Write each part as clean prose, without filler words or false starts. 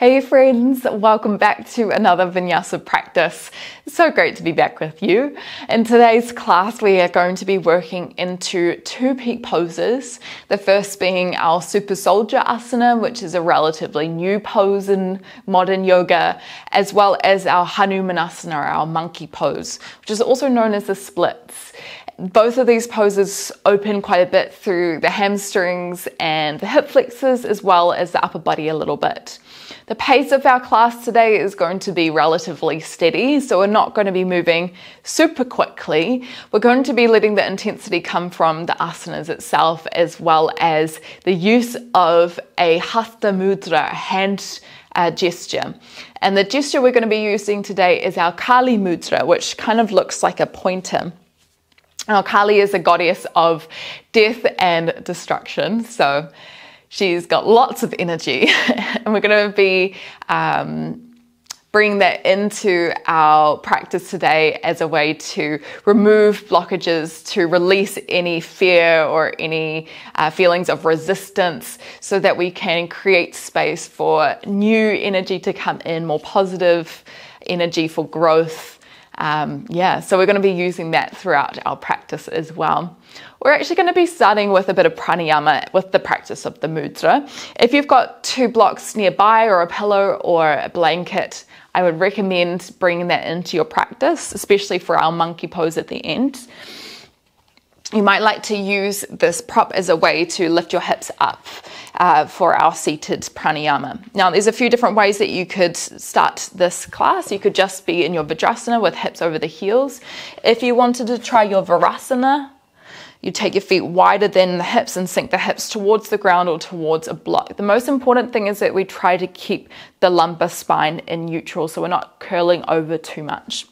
Hey friends, welcome back to another Vinyasa practice. It's so great to be back with you. In today's class, we are going to be working into two peak poses. The first being our Super Soldier asana, which is a relatively new pose in modern yoga, as well as our Hanumanasana, our monkey pose, which is also known as the splits. Both of these poses open quite a bit through the hamstrings and the hip flexors, as well as the upper body a little bit. The pace of our class today is going to be relatively steady, so we're not going to be moving super quickly. We're going to be letting the intensity come from the asanas itself, as well as the use of a hasta mudra, hand gesture. And the gesture we're going to be using today is our Kali mudra, which kind of looks like a pointer. Now, Kali is a goddess of death and destruction, so she's got lots of energy, and we're going to be bringing that into our practice today as a way to remove blockages, to release any fear or any feelings of resistance, so that we can create space for new energy to come in, more positive energy for growth. So we're going to be using that throughout our practice as well. We're actually going to be starting with a bit of pranayama with the practice of the mudra. If you've got two blocks nearby or a pillow or a blanket, I would recommend bringing that into your practice, especially for our monkey pose at the end. You might like to use this prop as a way to lift your hips up for our seated pranayama. Now, there's a few different ways that you could start this class. You could just be in your Vajrasana with hips over the heels. If you wanted to try your Virasana, you take your feet wider than the hips and sink the hips towards the ground or towards a block. The most important thing is that we try to keep the lumbar spine in neutral, so we're not curling over too much.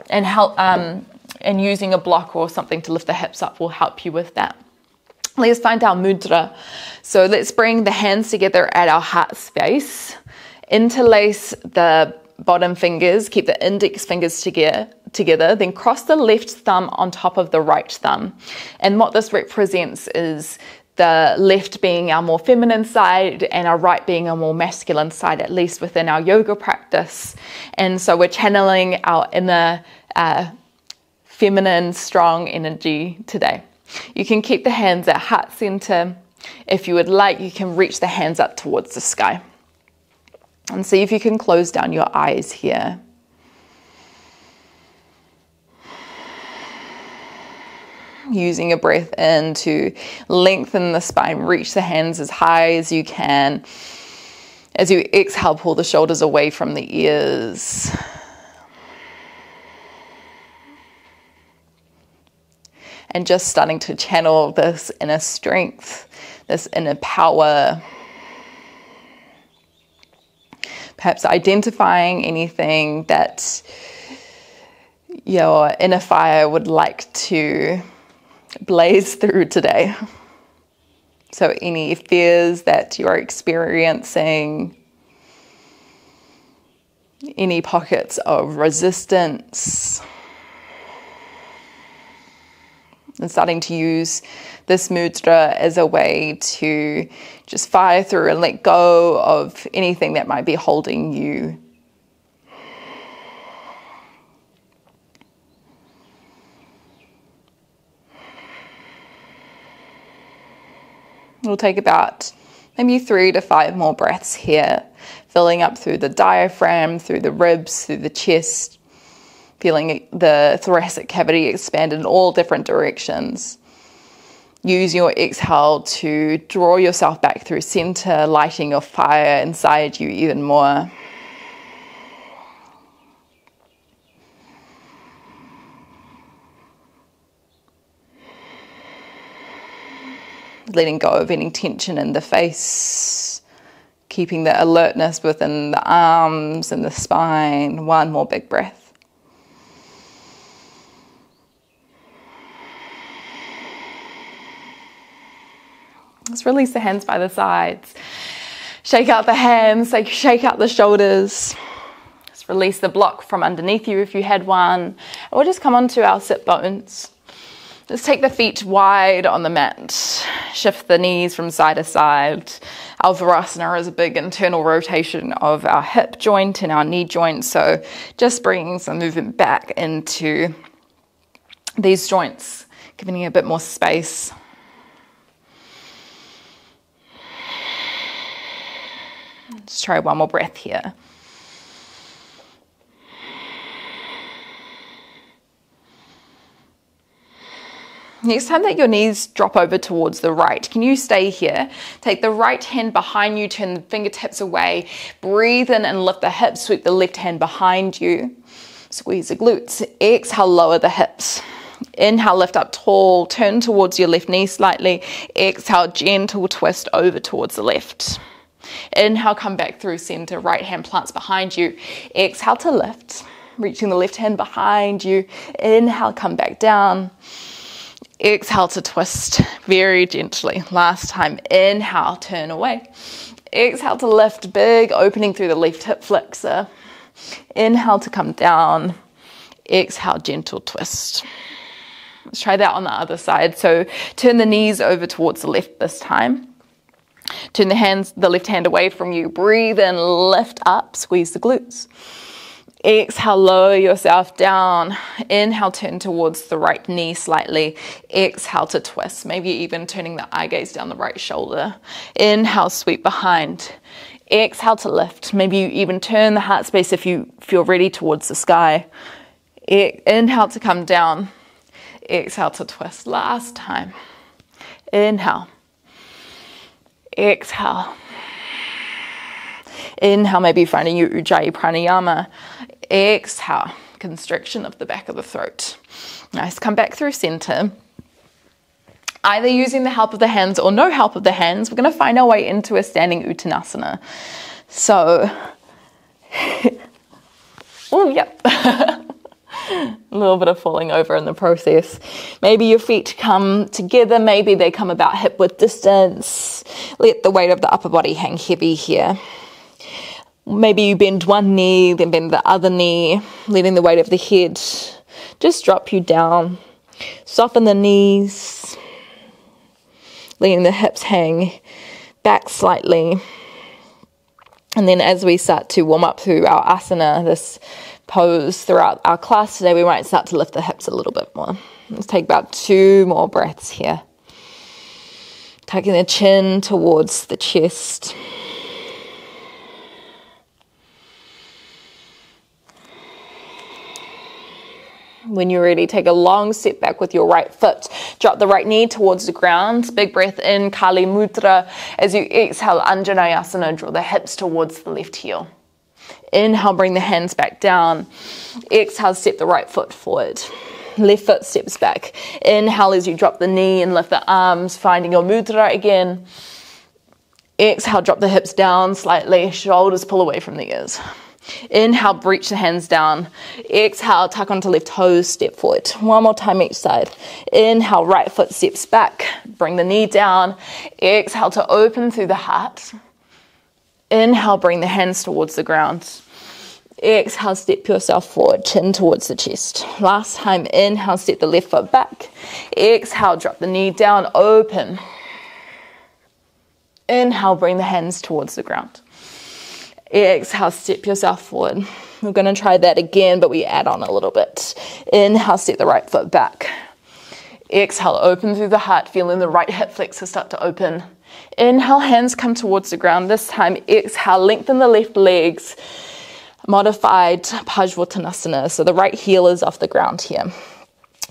And using a block or something to lift the hips up will help you with that. Let's find our mudra. So let's bring the hands together at our heart space. Interlace the bottom fingers, keep the index fingers together, then cross the left thumb on top of the right thumb. And what this represents is the left being our more feminine side and our right being a more masculine side, at least within our yoga practice. And so we're channeling our inner feminine, strong energy today. You can keep the hands at heart center. If you would like, you can reach the hands up towards the sky. And see if you can close down your eyes here. Using a breath in to lengthen the spine, reach the hands as high as you can. As you exhale, pull the shoulders away from the ears. And just starting to channel this inner strength, this inner power. Perhaps identifying anything that your inner fire would like to blaze through today. So any fears that you're experiencing, any pockets of resistance, and starting to use this mudra as a way to just fire through and let go of anything that might be holding you. We'll take about maybe 3 to 5 more breaths here, filling up through the diaphragm, through the ribs, through the chest, feeling the thoracic cavity expand in all different directions. Use your exhale to draw yourself back through center, lighting your fire inside you even more. Letting go of any tension in the face, keeping the alertness within the arms and the spine. One more big breath. Let's release the hands by the sides. Shake out the hands, shake out the shoulders. Just release the block from underneath you if you had one. And we'll just come onto our sit bones. Let's take the feet wide on the mat. Shift the knees from side to side. Our Virasana is a big internal rotation of our hip joint and our knee joint. So just bringing some movement back into these joints, giving you a bit more space. Let's try one more breath here. Next time that your knees drop over towards the right, can you stay here? Take the right hand behind you, turn the fingertips away, breathe in and lift the hips, sweep the left hand behind you, squeeze the glutes, exhale, lower the hips. Inhale, lift up tall, turn towards your left knee slightly, exhale, gentle twist over towards the left. Inhale, come back through center, right hand plants behind you, exhale to lift, reaching the left hand behind you, inhale, come back down. Exhale to twist very gently. Last time, inhale, turn away. Exhale to lift, big opening through the left hip flexor. Inhale to come down. Exhale, gentle twist. Let's try that on the other side. So turn the knees over towards the left this time. Turn the left hand away from you. Breathe in, lift up, squeeze the glutes. Exhale, lower yourself down. Inhale, turn towards the right knee slightly. Exhale to twist, maybe even turning the eye gaze down the right shoulder. Inhale, sweep behind. Exhale to lift. Maybe you even turn the heart space if you feel ready towards the sky. Inhale to come down. Exhale to twist. Last time. Inhale. Exhale. Inhale, maybe finding your Ujjayi Pranayama. Exhale, constriction of the back of the throat. Nice, come back through center. Either using the help of the hands or no help of the hands, we're going to find our way into a standing Uttanasana. So, oh, yep. A little bit of falling over in the process. Maybe your feet come together, maybe they come about hip width distance. Let the weight of the upper body hang heavy here. Maybe you bend one knee, then bend the other knee, letting the weight of the head just drop you down. Soften the knees, letting the hips hang back slightly. And then as we start to warm up through our asana, this pose throughout our class today, we might start to lift the hips a little bit more. Let's take about 2 more breaths here. Tucking the chin towards the chest. When you're ready, take a long step back with your right foot. Drop the right knee towards the ground. Big breath in, Kali Mudra. As you exhale, Anjaneyasana, draw the hips towards the left heel. Inhale, bring the hands back down. Exhale, step the right foot forward. Left foot steps back. Inhale as you drop the knee and lift the arms, finding your mudra again. Exhale, drop the hips down slightly. Shoulders pull away from the ears. Inhale, reach the hands down. Exhale, tuck onto left toes, step forward. One more time each side. Inhale, right foot steps back. Bring the knee down. Exhale to open through the heart. Inhale, bring the hands towards the ground. Exhale, step yourself forward, chin towards the chest. Last time, inhale, step the left foot back. Exhale, drop the knee down, open. Inhale, bring the hands towards the ground. Exhale, step yourself forward. We're going to try that again, but we add on a little bit. Inhale, step the right foot back. Exhale, open through the heart, feeling the right hip flexor start to open. Inhale, hands come towards the ground. This time, exhale, lengthen the left legs. Modified Parsvottanasana. So the right heel is off the ground here.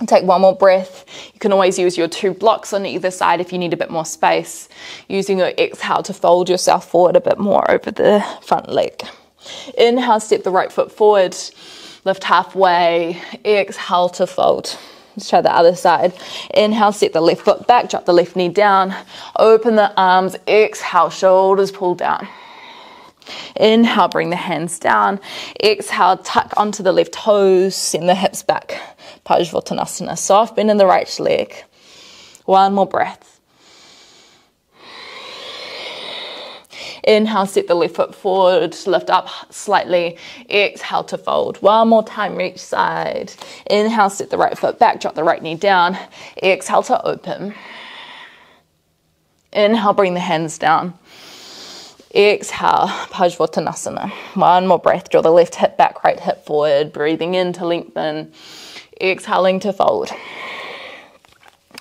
Take one more breath. You can always use your 2 blocks on either side if you need a bit more space. Using your exhale to fold yourself forward a bit more over the front leg. Inhale, step the right foot forward. Lift halfway. Exhale to fold. Let's try the other side. Inhale, step the left foot back. Drop the left knee down. Open the arms. Exhale, shoulders pull down. Inhale, bring the hands down. Exhale, tuck onto the left toes. Send the hips back. Parsvottanasana. Soft bend in the right leg. One more breath. Inhale, step the left foot forward, lift up slightly. Exhale to fold. One more time, reach side. Inhale, step the right foot back, drop the right knee down. Exhale to open. Inhale, bring the hands down. Exhale, Parsvottanasana. One more breath, draw the left hip back, right hip forward, breathing in to lengthen. Exhaling to fold.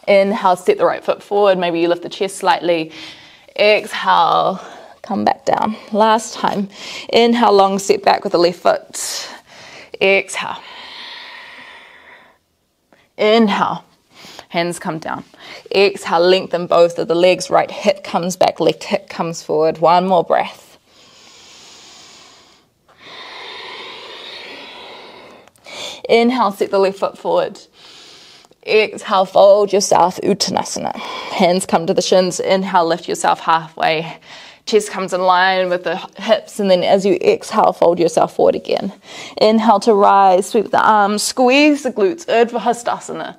Inhale, step the right foot forward, maybe you lift the chest slightly. Exhale, come back down. Last time. Inhale, long step back with the left foot. Exhale. Inhale. Hands come down. Exhale, lengthen both of the legs. Right hip comes back, left hip comes forward. One more breath. Inhale, step the left foot forward. Exhale, fold yourself, Uttanasana. Hands come to the shins. Inhale, lift yourself halfway. Chest comes in line with the hips, and then as you exhale, fold yourself forward again. Inhale to rise, sweep the arms, squeeze the glutes, Urdhva Hastasana.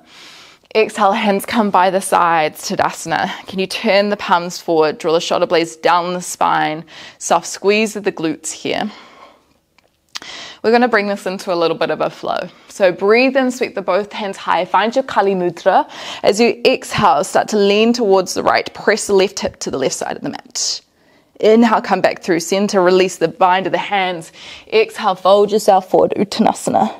Exhale, hands come by the sides, Tadasana. Can you turn the palms forward, draw the shoulder blades down the spine, soft squeeze of the glutes here. We're going to bring this into a little bit of a flow. So breathe in, sweep the both hands high, find your Kali Mudra. As you exhale, start to lean towards the right, press the left hip to the left side of the mat. Inhale, come back through center, release the bind of the hands. Exhale, fold yourself forward, Uttanasana.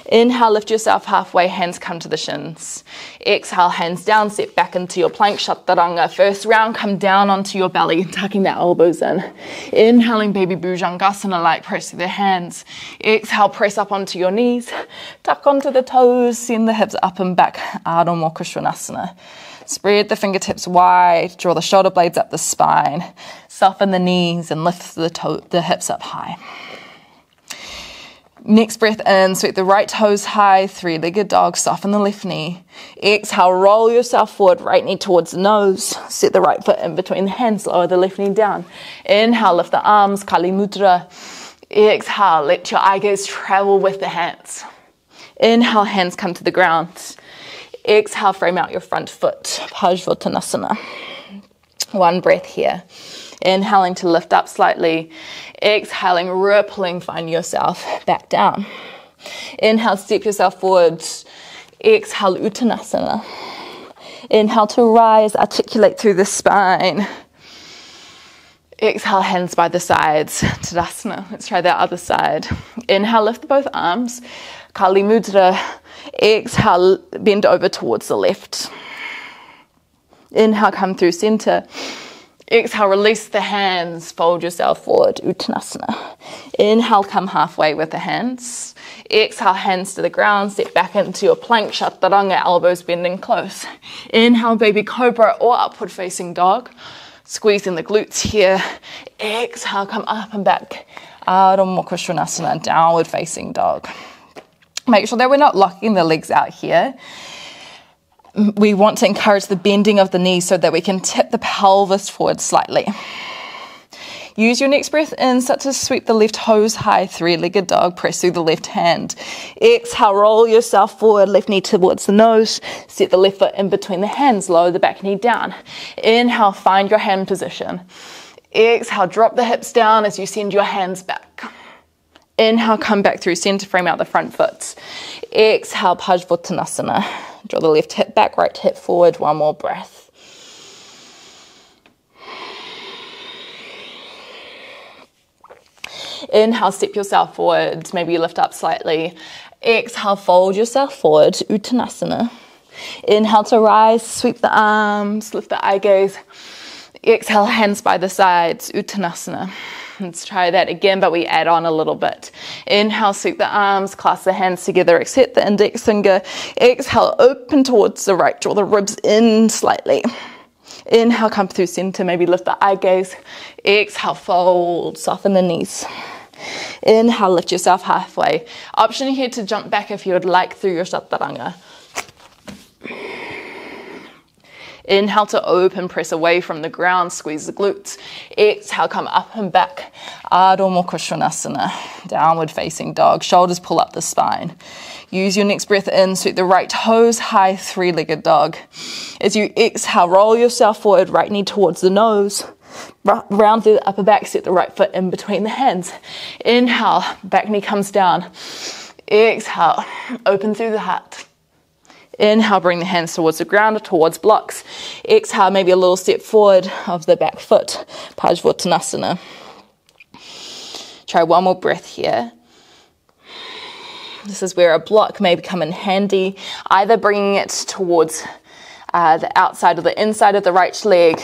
Inhale, lift yourself halfway, hands come to the shins. Exhale, hands down, step back into your plank, Chaturanga. First round, come down onto your belly, tucking the elbows in. Inhaling, baby Bhujangasana, light press through the hands. Exhale, press up onto your knees, tuck onto the toes, send the hips up and back, Ardha Mukha Svanasana. Spread the fingertips wide, draw the shoulder blades up the spine, soften the knees and lift the hips up high. Next breath in, sweep the right toes high, three-legged dog, soften the left knee. Exhale, roll yourself forward, right knee towards the nose. Set the right foot in between the hands, lower the left knee down. Inhale, lift the arms, Kali Mudra. Exhale, let your eye gaze travel with the hands. Inhale, hands come to the ground. Exhale, frame out your front foot, Parsvottanasana. One breath here. Inhaling to lift up slightly. Exhaling, rippling, find yourself back down. Inhale, step yourself forward. Exhale, Uttanasana. Inhale to rise, articulate through the spine. Exhale, hands by the sides, Tadasana. Let's try that other side. Inhale, lift both arms, Kali Mudra. Exhale, bend over towards the left. Inhale, come through center. Exhale, release the hands, fold yourself forward, Uttanasana. Inhale, come halfway with the hands. Exhale, hands to the ground, step back into your plank, Chaturanga, elbows bending close. Inhale, baby cobra or upward facing dog. Squeezing the glutes here. Exhale, come up and back, Ardha Mukha Svanasana, downward facing dog. Make sure that we're not locking the legs out here. We want to encourage the bending of the knees so that we can tip the pelvis forward slightly. Use your next breath in, start to sweep the left toes high, three-legged dog, press through the left hand. Exhale, roll yourself forward, left knee towards the nose, set the left foot in between the hands, lower the back knee down. Inhale, find your hand position. Exhale, drop the hips down as you send your hands back. Inhale, come back through center, frame out the front foot. Exhale, Parsvottanasana. Draw the left hip back, right hip forward. One more breath. Inhale, step yourself forward. Maybe you lift up slightly. Exhale, fold yourself forward, Uttanasana. Inhale to rise, sweep the arms, lift the eye gaze. Exhale, hands by the sides, Uttanasana. Let's try that again, but we add on a little bit. Inhale, sweep the arms, clasp the hands together, accept the index finger. Exhale, open towards the right, draw the ribs in slightly. Inhale, come through center, maybe lift the eye gaze. Exhale, fold, soften the knees. Inhale, lift yourself halfway. Option here to jump back if you would like through your Chaturanga. Inhale to open, press away from the ground, squeeze the glutes. Exhale, come up and back. Ardha Mukha Svanasana, downward facing dog. Shoulders pull up the spine. Use your next breath in, sweep the right toes high, three-legged dog. As you exhale, roll yourself forward, right knee towards the nose. round through the upper back, set the right foot in between the hands. Inhale, back knee comes down. Exhale, open through the heart. Inhale, bring the hands towards the ground or towards blocks. Exhale, maybe a little step forward of the back foot, Parsvottanasana. Try one more breath here. This is where a block may come in handy, either bringing it towards the outside or the inside of the right leg,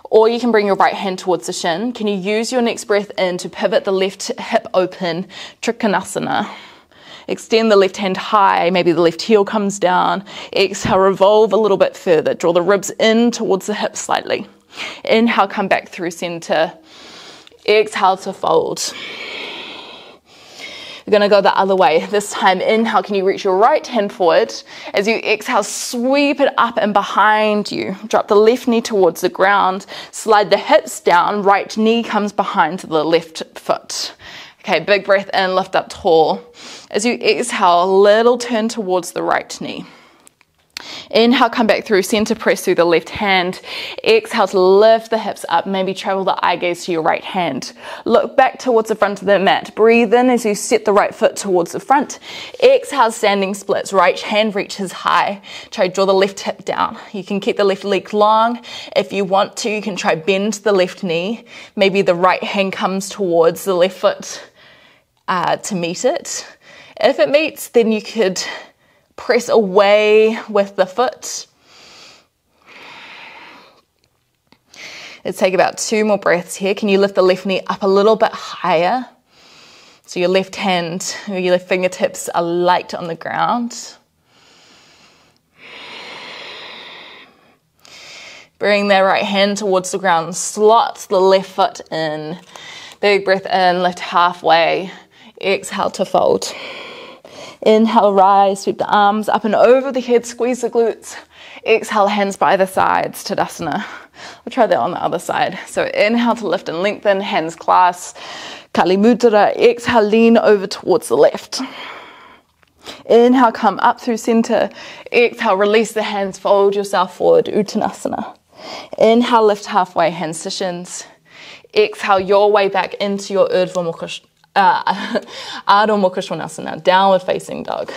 or you can bring your right hand towards the shin. Can you use your next breath in to pivot the left hip open, Trikonasana? Extend the left hand high, maybe the left heel comes down. Exhale, revolve a little bit further. Draw the ribs in towards the hips slightly. Inhale, come back through center. Exhale to fold. We're going to go the other way. This time, inhale, can you reach your right hand forward? As you exhale, sweep it up and behind you. Drop the left knee towards the ground. Slide the hips down. Right knee comes behind the left foot. Okay, big breath in, lift up tall. As you exhale, a little turn towards the right knee. Inhale, come back through center, press through the left hand. Exhale to lift the hips up, maybe travel the eye gaze to your right hand. Look back towards the front of the mat. Breathe in as you set the right foot towards the front. Exhale, standing splits. Right hand reaches high. Try draw the left hip down. You can keep the left leg long. If you want to, you can try bend the left knee. Maybe the right hand comes towards the left foot to meet it. If it meets, then you could press away with the foot. Let's take about 2 more breaths here. Can you lift the left knee up a little bit higher? So your left hand, or your left fingertips are light on the ground. Bring that right hand towards the ground. Slot the left foot in. Big breath in, lift halfway. Exhale to fold. Inhale, rise, sweep the arms up and over the head, squeeze the glutes. Exhale, hands by the sides, Tadasana. We'll try that on the other side. So inhale to lift and lengthen, hands clasp, Kali Mudra. Exhale, lean over towards the left. Inhale, come up through center. Exhale, release the hands, fold yourself forward, Uttanasana. Inhale, lift halfway, hands to shins. Exhale, your way back into your Urdhva Mukha Adho Mukha Svanasana, downward facing dog.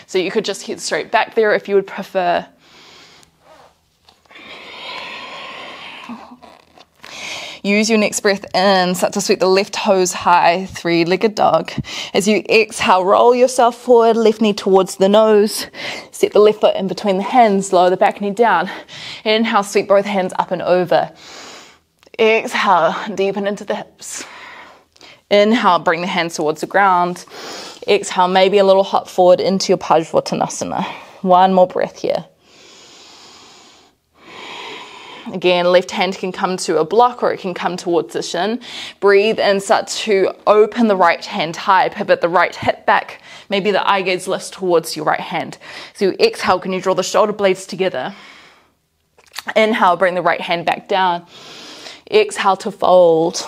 So you could just head straight back there if you would prefer. Use your next breath in, start to sweep the left toes high, 3-legged dog. As you exhale, roll yourself forward, left knee towards the nose. Step the left foot in between the hands, lower the back knee down. Inhale, sweep both hands up and over. Exhale, deepen into the hips. Inhale, bring the hands towards the ground. Exhale, maybe a little hop forward into your Parsvottanasana. 1 more breath here. Again, left hand can come to a block or it can come towards the shin. Breathe in, start to open the right hand high, pivot the right hip back. Maybe the eye gaze lifts towards your right hand. So you exhale, can you draw the shoulder blades together? Inhale, bring the right hand back down. Exhale to fold.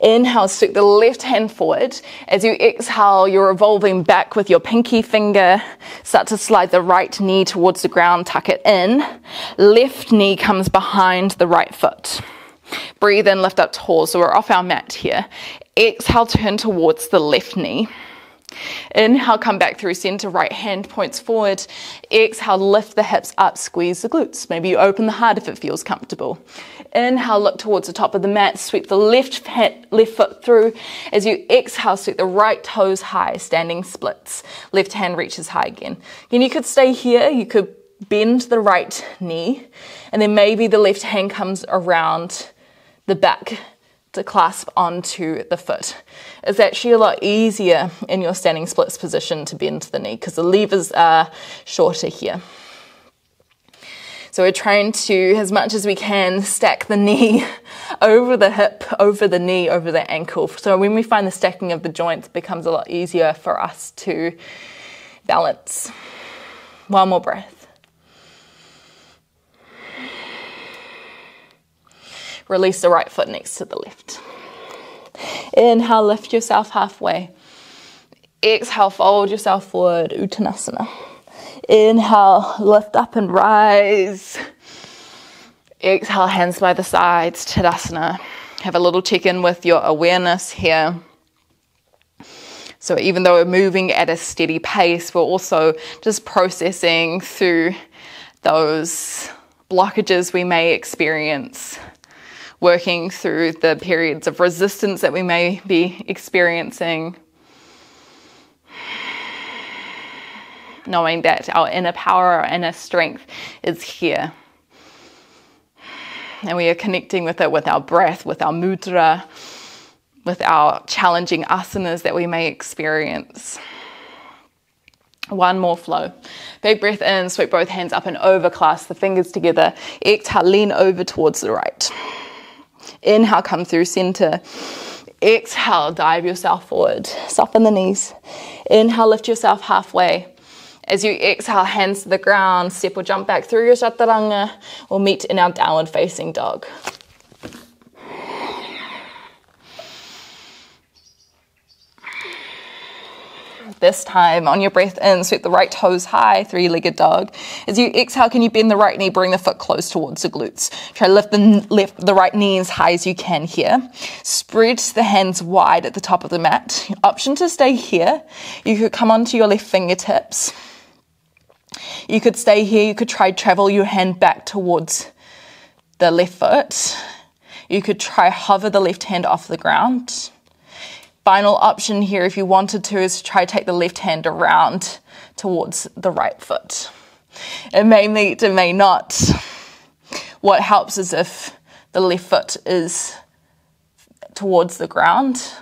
Inhale, sweep the left hand forward. As you exhale, you're revolving back with your pinky finger. Start to slide the right knee towards the ground, tuck it in. Left knee comes behind the right foot. Breathe in, lift up tall. So we're off our mat here. Exhale, turn towards the left knee. Inhale, come back through center, right hand points forward. Exhale, lift the hips up, squeeze the glutes. Maybe you open the heart if it feels comfortable. Inhale, look towards the top of the mat, sweep the left foot through. As you exhale, sweep the right toes high, standing splits. Left hand reaches high again. Again, you could stay here, you could bend the right knee, and then maybe the left hand comes around the back to clasp onto the foot. It's actually a lot easier in your standing splits position to bend the knee because the levers are shorter here. So we're trying to, as much as we can, stack the knee over the hip, over the knee, over the ankle. So when we find the stacking of the joints, it becomes a lot easier for us to balance. 1 more breath. Release the right foot next to the left. Inhale, lift yourself halfway. Exhale, fold yourself forward, Uttanasana. Inhale, lift up and rise. Exhale, hands by the sides, Tadasana. Have a little check-in with your awareness here. So even though we're moving at a steady pace, we're also just processing through those blockages we may experience, working through the periods of resistance that we may be experiencing, knowing that our inner power, our inner strength is here. And we are connecting with it with our breath, with our mudra, with our challenging asanas that we may experience. One more flow. Big breath in, sweep both hands up and over, clasp the fingers together. Exhale, lean over towards the right. Inhale, come through center. Exhale, dive yourself forward. Soften the knees. Inhale, lift yourself halfway. As you exhale, hands to the ground, step or jump back through your chaturanga, or meet in our downward facing dog. This time, on your breath in, sweep the right toes high, three-legged dog. As you exhale, can you bend the right knee, bring the foot close towards the glutes. Try to lift the right knee as high as you can here. Spread the hands wide at the top of the mat. Option to stay here. You could come onto your left fingertips. You could stay here. You could try travel your hand back towards the left foot. You could try hover the left hand off the ground. Final option here, if you wanted to, is to try to take the left hand around towards the right foot. It may meet, it may not. What helps is if the left foot is towards the ground.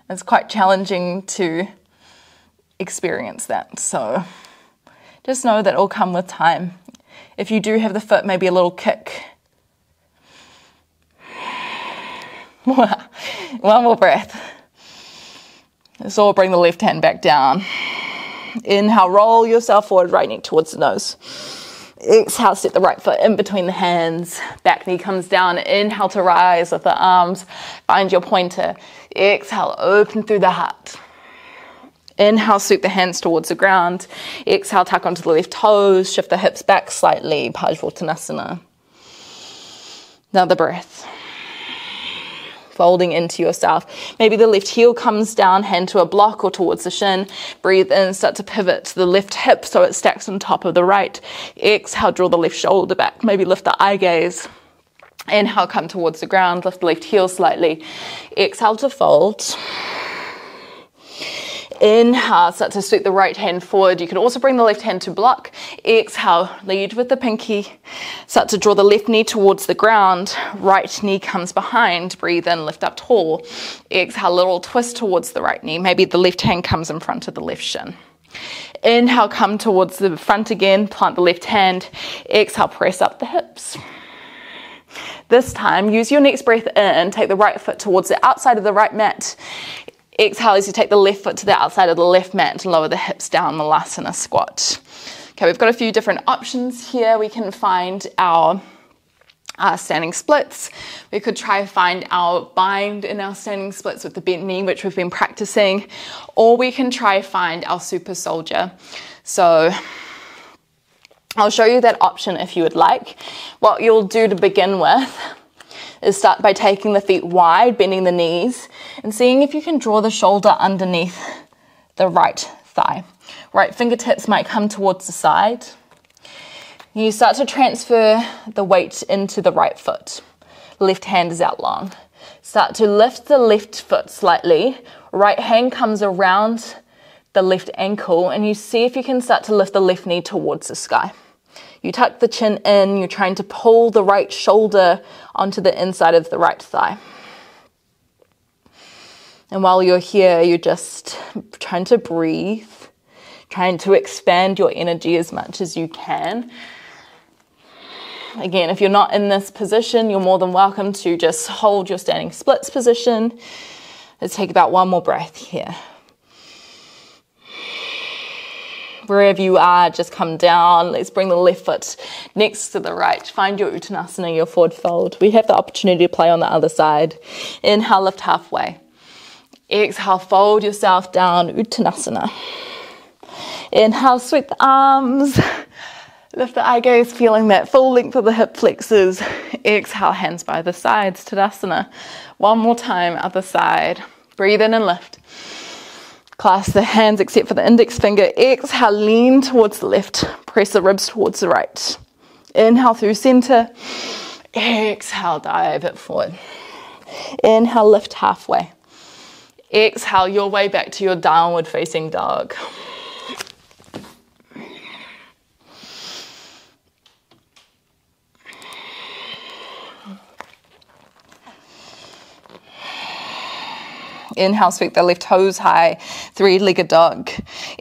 It's quite challenging to experience that. So just know that it will come with time. If you do have the foot, maybe a little kick. One more breath. So bring the left hand back down. Inhale, roll yourself forward, right knee towards the nose. Exhale, step the right foot in between the hands. Back knee comes down. Inhale to rise with the arms. Find your pointer. Exhale, open through the heart. Inhale, sweep the hands towards the ground. Exhale, tuck onto the left toes. Shift the hips back slightly. Parsvottanasana. Another breath. Folding into yourself. Maybe the left heel comes down, hand to a block or towards the shin. Breathe in, start to pivot to the left hip so it stacks on top of the right. Exhale, draw the left shoulder back. Maybe lift the eye gaze. Inhale, come towards the ground. Lift the left heel slightly. Exhale to fold. Inhale, start to sweep the right hand forward. You can also bring the left hand to block. Exhale, lead with the pinky. Start to draw the left knee towards the ground. Right knee comes behind. Breathe in, lift up tall. Exhale, little twist towards the right knee. Maybe the left hand comes in front of the left shin. Inhale, come towards the front again. Plant the left hand. Exhale, press up the hips. This time, use your next breath in. Take the right foot towards the outside of the right mat. Exhale as you take the left foot to the outside of the left mat to lower the hips down, Malasana squat. Okay, we've got a few different options here. We can find our standing splits. We could try to find our bind in our standing splits with the bent knee, which we've been practicing, or we can try to find our super soldier. So I'll show you that option if you would like. What you'll do to begin with is start by taking the feet wide, bending the knees, and seeing if you can draw the shoulder underneath the right thigh. Right fingertips might come towards the side. You start to transfer the weight into the right foot. Left hand is out long. Start to lift the left foot slightly. Right hand comes around the left ankle, and you see if you can start to lift the left knee towards the sky. You tuck the chin in, you're trying to pull the right shoulder onto the inside of the right thigh. And while you're here, you're just trying to breathe, trying to expand your energy as much as you can. Again, if you're not in this position, you're more than welcome to just hold your standing splits position. Let's take about one more breath here. Wherever you are, just come down. Let's bring the left foot next to the right. Find your Uttanasana, your forward fold. We have the opportunity to play on the other side. Inhale, lift halfway. Exhale, fold yourself down, Uttanasana. Inhale, sweep the arms. Lift the eye gaze, feeling that full length of the hip flexors. Exhale, hands by the sides, Tadasana. One more time, other side. Breathe in and lift. Clasp the hands except for the index finger. Exhale, lean towards the left. Press the ribs towards the right. Inhale through center. Exhale, dive it forward. Inhale, lift halfway. Exhale your way back to your downward facing dog. Inhale, sweep the left toes high, three-legged dog.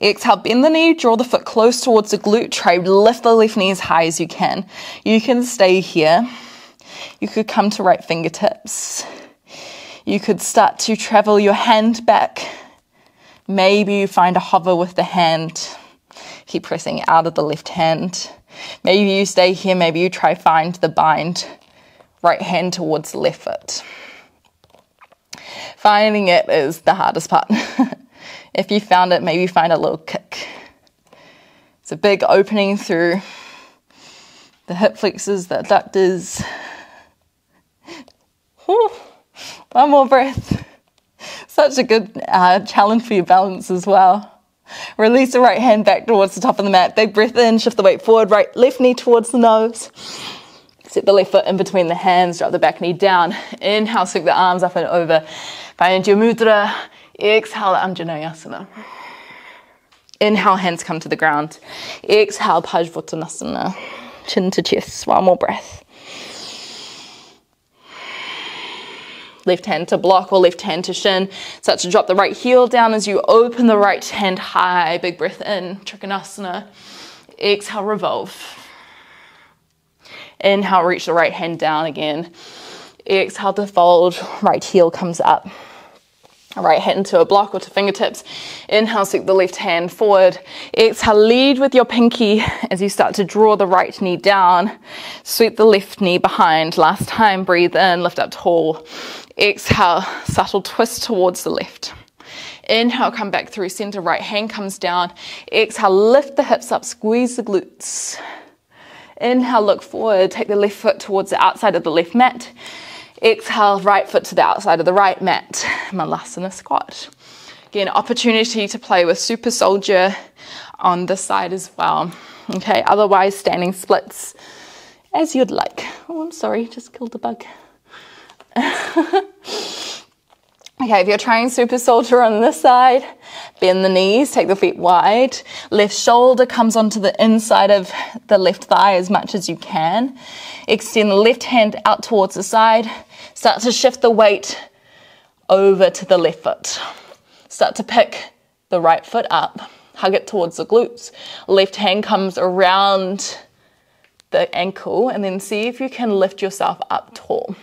Exhale, bend the knee, draw the foot close towards the glute tray, lift the left knee as high as you can. You can stay here. You could come to right fingertips. You could start to travel your hand back. Maybe you find a hover with the hand. Keep pressing out of the left hand. Maybe you stay here, maybe you try find the bind. Right hand towards the left foot. Finding it is the hardest part. If you found it, maybe find a little kick. It's a big opening through the hip flexors, the adductors. One more breath. Such a good challenge for your balance as well. Release the right hand back towards the top of the mat. Big breath in, shift the weight forward, right left knee towards the nose. Set the left foot in between the hands, drop the back knee down. Inhale, sweep the arms up and over. Find your mudra. Exhale, Hamstrings. Inhale, hands come to the ground. Exhale, Parsvottanasana. Chin to chest. One more breath. Left hand to block or left hand to shin. Start to drop the right heel down as you open the right hand high. Big breath in, Trikonasana. Exhale, revolve. Inhale, reach the right hand down again. Exhale to fold, right heel comes up. Right hand to a block or to fingertips. Inhale, sweep the left hand forward. Exhale, lead with your pinky as you start to draw the right knee down. Sweep the left knee behind. Last time, breathe in, lift up tall. Exhale, subtle twist towards the left. Inhale, come back through center, right hand comes down. Exhale, lift the hips up, squeeze the glutes. Inhale, look forward, take the left foot towards the outside of the left mat. Exhale, right foot to the outside of the right mat. Malasana squat. Again, opportunity to play with Super Soldier on this side as well. Okay, otherwise standing splits as you'd like. Oh, I'm sorry, just killed the bug. Okay, if you're trying Super Soldier on this side, bend the knees, take the feet wide. Left shoulder comes onto the inside of the left thigh as much as you can. Extend the left hand out towards the side. Start to shift the weight over to the left foot. Start to pick the right foot up. Hug it towards the glutes. Left hand comes around the ankle and then see if you can lift yourself up tall.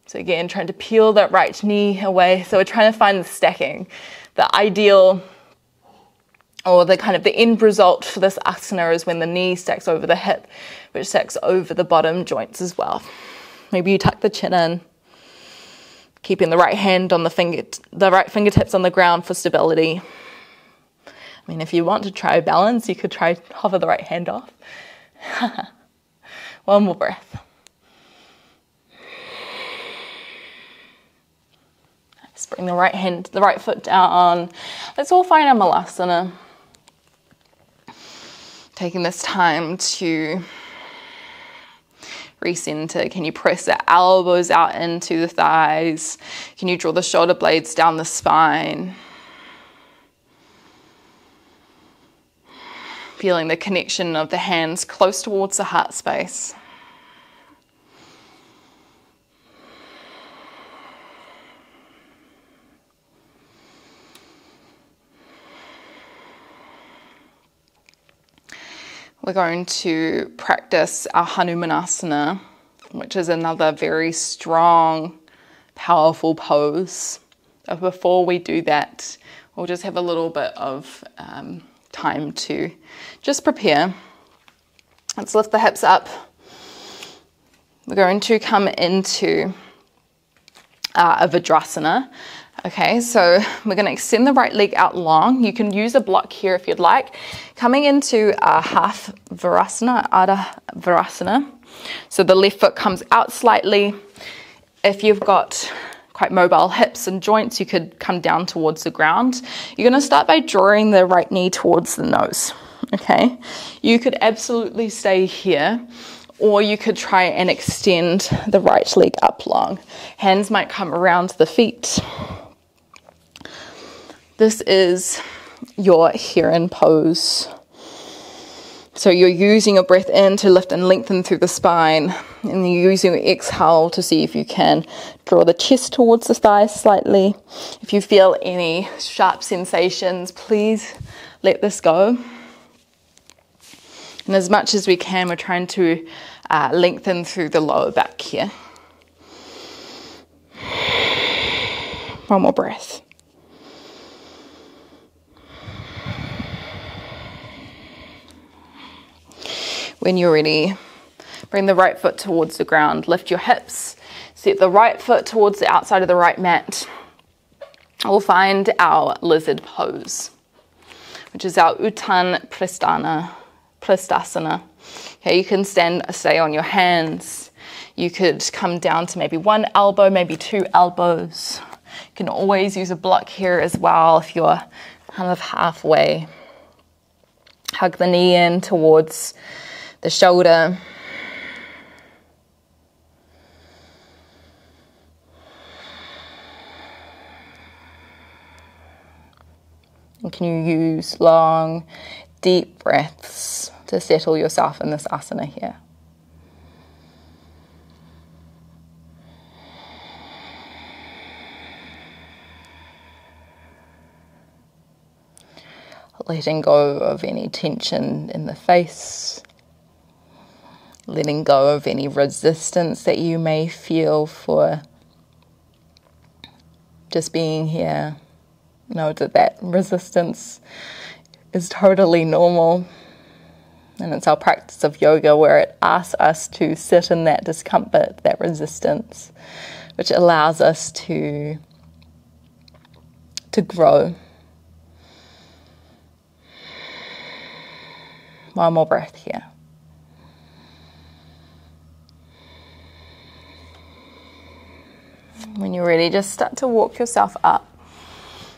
So again, trying to peel that right knee away. So we're trying to find the stacking, the ideal or the kind of the end result for this asana is when the knee stacks over the hip, which stacks over the bottom joints as well. Maybe you tuck the chin in, keeping the right hand on the right fingertips on the ground for stability. I mean, if you want to try balance, you could try hover the right hand off. One more breath. Just bring the right foot down. Let's all find our malasana. Taking this time to recenter. Can you press the elbows out into the thighs? Can you draw the shoulder blades down the spine? Feeling the connection of the hands close towards the heart space. We're going to practice our Hanumanasana, which is another very strong, powerful pose. But before we do that, we'll just have a little bit of time to just prepare. Let's lift the hips up. We're going to come into a Vajrasana. Okay, so we're going to extend the right leg out long. You can use a block here if you'd like. Coming into a half Virasana, Ardha Virasana. So the left foot comes out slightly. If you've got quite mobile hips and joints, you could come down towards the ground. You're going to start by drawing the right knee towards the nose. Okay, you could absolutely stay here, or you could try and extend the right leg up long. Hands might come around the feet. This is your heron pose. So you're using your breath in to lift and lengthen through the spine, and you're using your exhale to see if you can draw the chest towards the thighs slightly. If you feel any sharp sensations, please let this go. And as much as we can, we're trying to lengthen through the lower back here. One more breath. When you're ready, bring the right foot towards the ground, lift your hips, set the right foot towards the outside of the right mat. We'll find our lizard pose, which is our Uttan Prasthasana. Okay, you can stay on your hands. You could come down to maybe one elbow, maybe two elbows. You can always use a block here as well if you're kind of halfway. Hug the knee in towards the shoulder. And can you use long, deep breaths to settle yourself in this asana here? Letting go of any tension in the face. Letting go of any resistance that you may feel for just being here. Know that resistance is totally normal. And it's our practice of yoga where it asks us to sit in that discomfort, that resistance, which allows us to grow. One more breath here. When you're ready, just start to walk yourself up.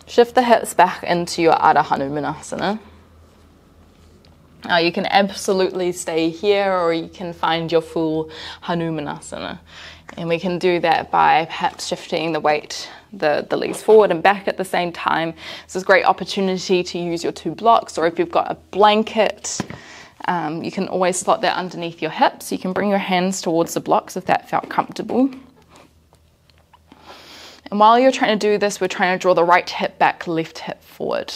Shift the hips back into your Ardha Hanumanasana. Now you can absolutely stay here, or you can find your full Hanumanasana. And we can do that by perhaps shifting the weight, the legs forward and back at the same time. This is a great opportunity to use your two blocks, or if you've got a blanket, you can always slot that underneath your hips. You can bring your hands towards the blocks if that felt comfortable. And while you're trying to do this, we're trying to draw the right hip back, left hip forward.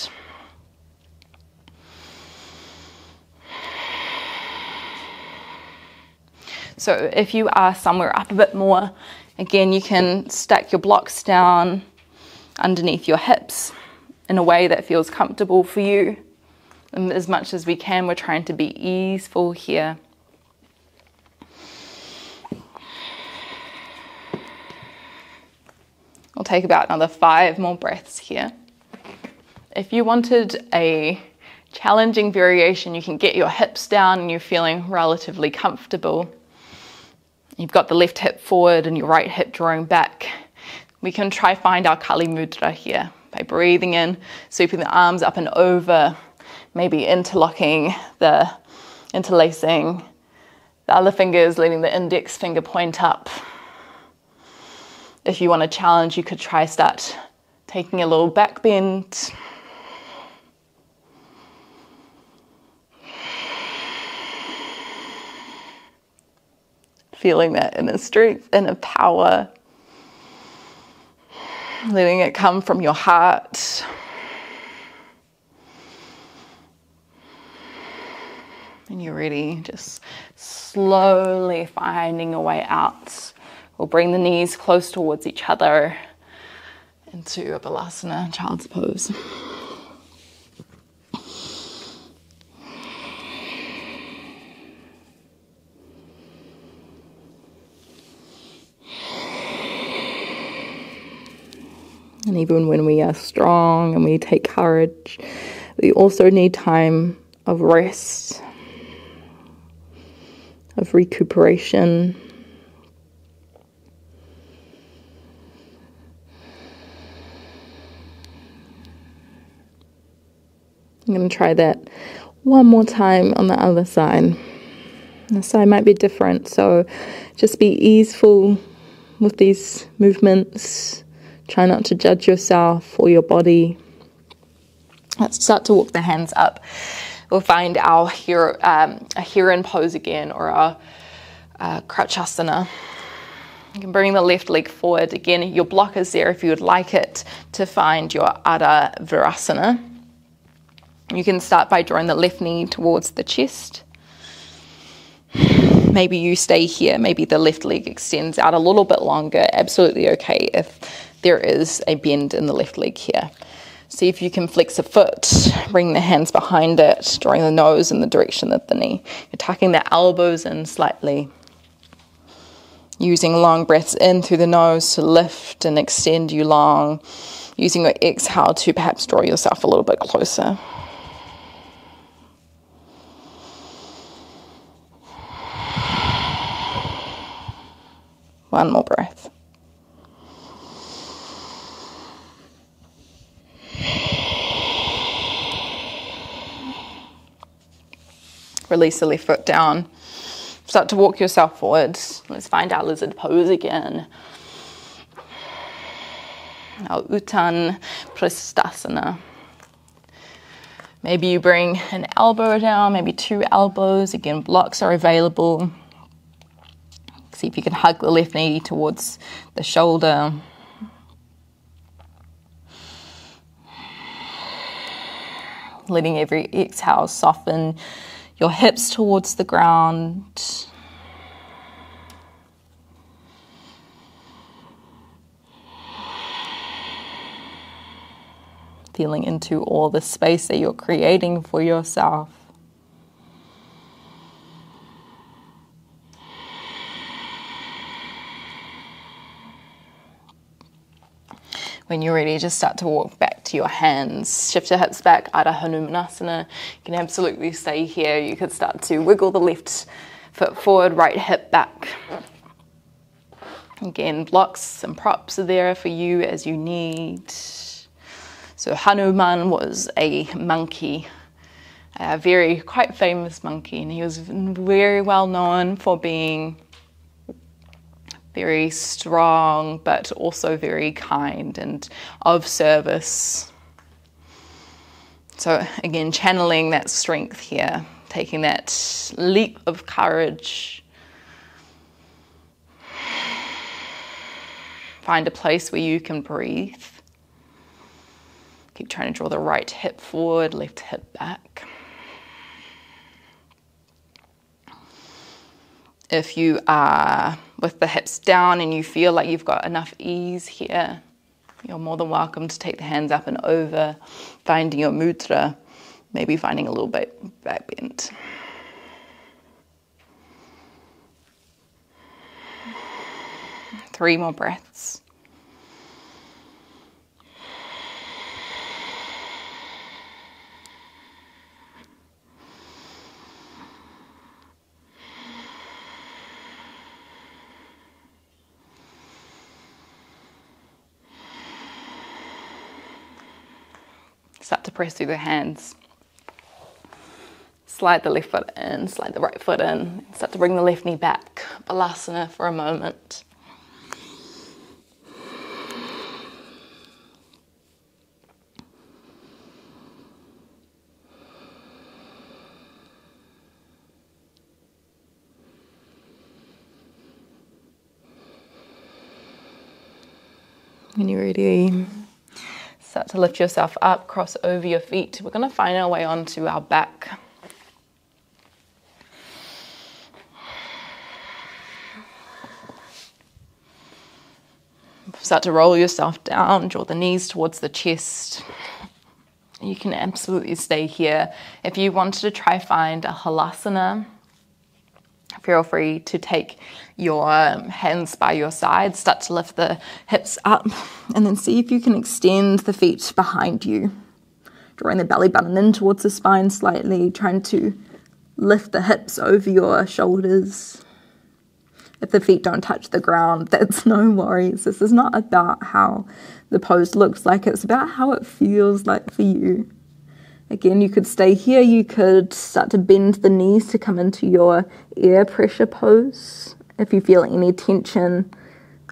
So if you are somewhere up a bit more, again, you can stack your blocks down underneath your hips in a way that feels comfortable for you. And as much as we can, we're trying to be easeful here. We'll take about another 5 more breaths here. If you wanted a challenging variation, you can get your hips down and you're feeling relatively comfortable. You've got the left hip forward and your right hip drawing back. We can try find our Kali mudra here by breathing in, sweeping the arms up and over, maybe interlacing the other fingers, letting the index finger point up. If you want a challenge, you could try start taking a little back bend. Feeling that inner strength, inner power. Letting it come from your heart. When you're ready, just slowly finding a way out. We'll bring the knees close towards each other into a Balasana, child's pose. And even when we are strong and we take courage, we also need time of rest, of recuperation. I'm going to try that one more time on the other side. The side might be different, so just be easeful with these movements. Try not to judge yourself or your body. Let's start to walk the hands up. We'll find our a heron pose again, or our crutchasana. You can bring the left leg forward. Again, your block is there if you would like it to find your Ardha Virasana. You can start by drawing the left knee towards the chest. Maybe you stay here. Maybe the left leg extends out a little bit longer. Absolutely okay if there is a bend in the left leg here. See if you can flex a foot, bring the hands behind it, drawing the nose in the direction of the knee. You're tucking the elbows in slightly. Using long breaths in through the nose to lift and extend you long. Using your exhale to perhaps draw yourself a little bit closer. One more breath. Release the left foot down. Start to walk yourself forward. Let's find our lizard pose again. Our Uttan Prasthasana. Maybe you bring an elbow down, maybe two elbows. Again, blocks are available. See if you can hug the left knee towards the shoulder. Letting every exhale soften your hips towards the ground. Feeling into all the space that you're creating for yourself. When you're ready, just start to walk back to your hands. Shift your hips back, Ardha Hanumanasana. You can absolutely stay here. You could start to wiggle the left foot forward, right hip back. Again, blocks and props are there for you as you need. So Hanuman was a monkey, a quite famous monkey, and he was very well known for being very strong, but also very kind and of service. So again, channeling that strength here, taking that leap of courage. Find a place where you can breathe. Keep trying to draw the right hip forward, left hip back. If you are with the hips down and you feel like you've got enough ease here, you're more than welcome to take the hands up and over, finding your mudra, maybe finding a little bit back bend. Three more breaths. Start to press through the hands. Slide the left foot in, slide the right foot in. Start to bring the left knee back. Balasana for a moment. When you're ready, start to lift yourself up, cross over your feet. We're going to find our way onto our back. Start to roll yourself down, draw the knees towards the chest. You can absolutely stay here. If you wanted to try find a halasana, Feel free to take your hands by your side, start to lift the hips up, and then see if you can extend the feet behind you. Drawing the belly button in towards the spine slightly, trying to lift the hips over your shoulders. If the feet don't touch the ground, that's no worries. This is not about how the pose looks like, it's about how it feels like for you. Again, you could stay here, you could start to bend the knees to come into your air pressure pose. If you feel any tension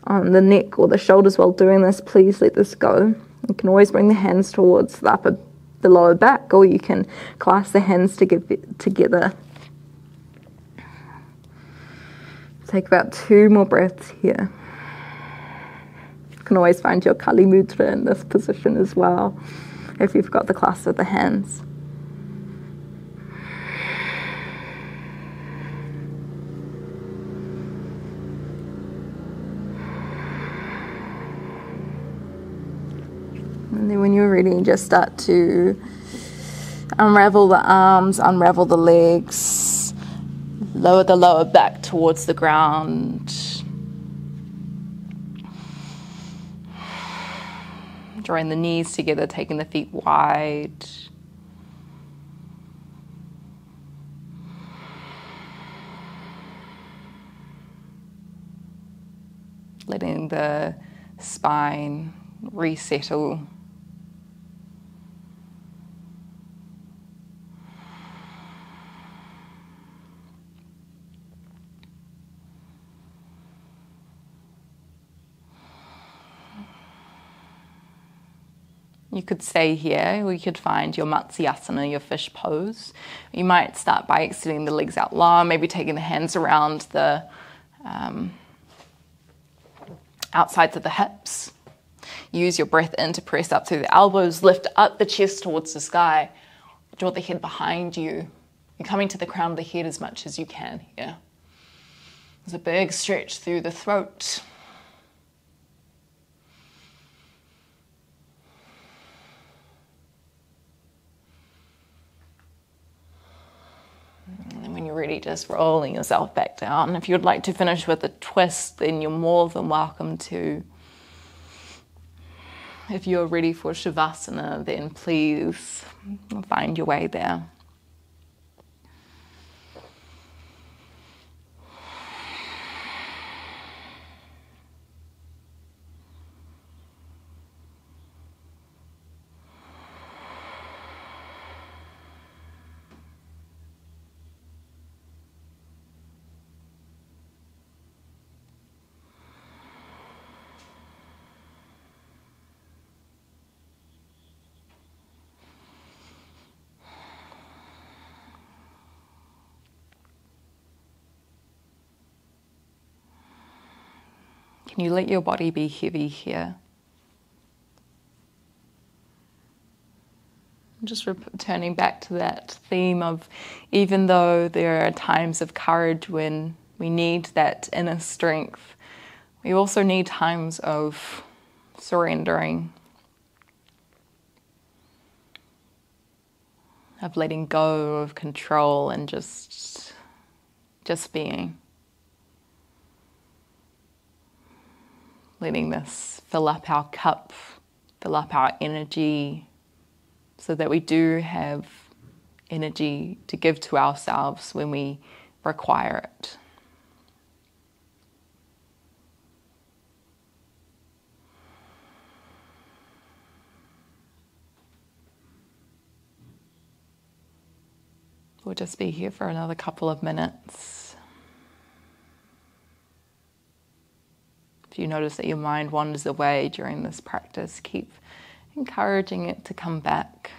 on the neck or the shoulders while doing this, please let this go. You can always bring the hands towards the lower back, or you can clasp the hands together. Take about 2 more breaths here. You can always find your Kali mudra in this position as well, if you've got the clasp of the hands. And then when you're ready, just start to unravel the arms, unravel the legs, lower the lower back towards the ground. Drawing the knees together, taking the feet wide. Letting the spine resettle. You could stay here, or you could find your Matsyasana, your fish pose. You might start by extending the legs out long, maybe taking the hands around the outsides of the hips. Use your breath in to press up through the elbows, lift up the chest towards the sky. Draw the head behind you. You're coming to the crown of the head as much as you can here. There's a big stretch through the throat. And then when you're ready, just rolling yourself back down. If you'd like to finish with a twist, then you're more than welcome to. If you're ready for Shavasana, then please find your way there. Can you let your body be heavy here? Just returning back to that theme of, even though there are times of courage when we need that inner strength, we also need times of surrendering, of letting go of control and just being. Letting this fill up our cup, fill up our energy, so that we do have energy to give to ourselves when we require it. We'll just be here for another couple of minutes. If you notice that your mind wanders away during this practice, keep encouraging it to come back.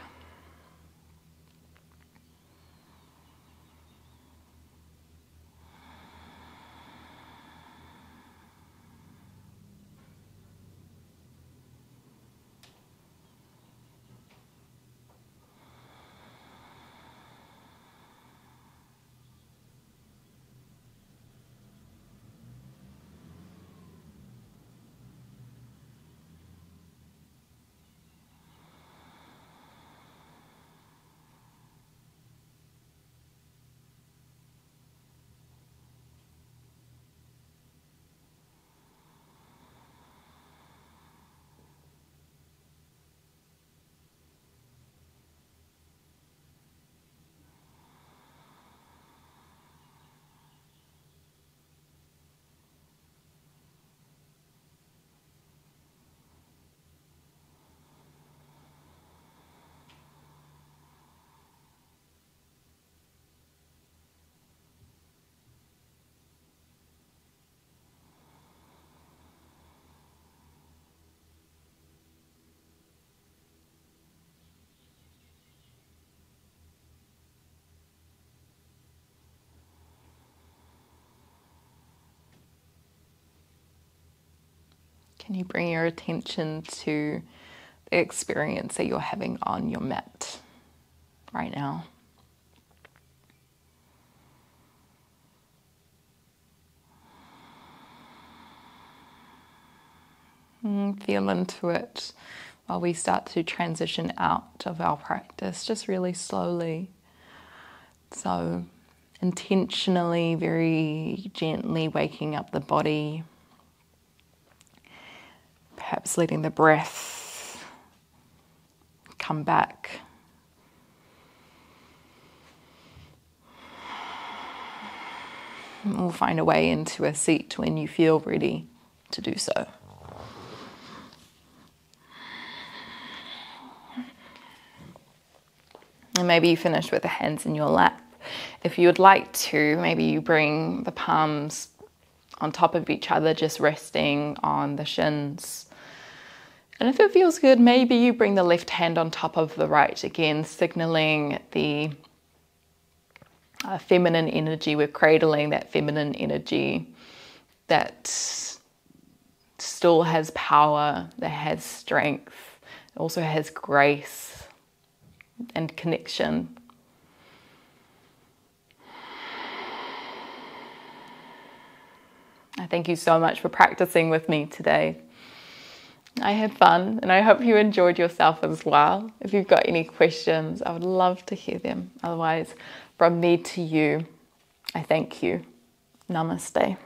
Can you bring your attention to the experience that you're having on your mat right now? Feel into it while we start to transition out of our practice, just really slowly. So intentionally, very gently waking up the body, perhaps letting the breath come back. And we'll find a way into a seat when you feel ready to do so. And maybe you finish with the hands in your lap. If you would like to, maybe you bring the palms on top of each other, just resting on the shins. And if it feels good, maybe you bring the left hand on top of the right, again, signaling the feminine energy. We're cradling that feminine energy that still has power, that has strength, also has grace and connection. I thank you so much for practicing with me today. I had fun and I hope you enjoyed yourself as well. If you've got any questions, I would love to hear them. Otherwise, from me to you, I thank you. Namaste.